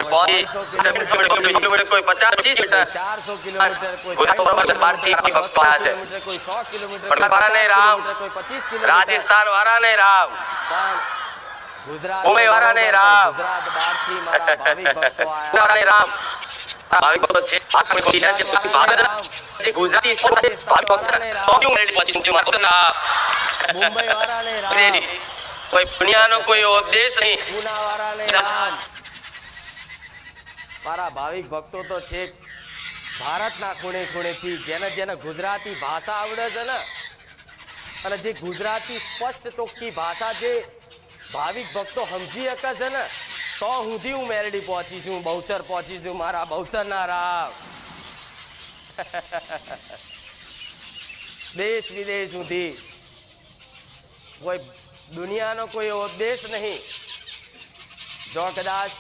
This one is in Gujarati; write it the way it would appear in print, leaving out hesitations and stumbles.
कोई 50-25 मीटर 400 किलोमीटर कोई 100 कोई 100 किलोमीटर वारा नहीं राम कोई 25 किलोमीटर राजस्थान वारा नहीं राम गुजरात मुंबई वारा नहीं राम गुजरात બહારથી મારા ભાવિક ભક્તો આયા वारा नहीं राम भाविक भक्त છે આપણે કોઈ છે ભાષા જે ગુજરાતી ભાવિક ભક્ત તો ક્યું મેરેડી પહોંચી છું મારો ના મુંબઈ વાળા ને રામ कोई दुनियाનો કોઈ ઉપદેશ નહીં પુના વાળા ને રામ મારા ભાવિક ભક્તો તો છે ભારતના ખૂણે ખૂણેથી જેને જેને ગુજરાતી ભાષા આવડે છે ને અને જે ગુજરાતી સ્પષ્ટ ચોખ્ખી ભાષા જે ભાવિક ભક્તો સમજી શકે છે ને તો સુધી હું મેરડી પહોંચી છું બહુચર પહોંચી છું મારા બહુચરના રામ દેશ વિદેશ સુધી કોઈ દુનિયાનો કોઈ ઉદ્દેશ નહીં જો કદાચ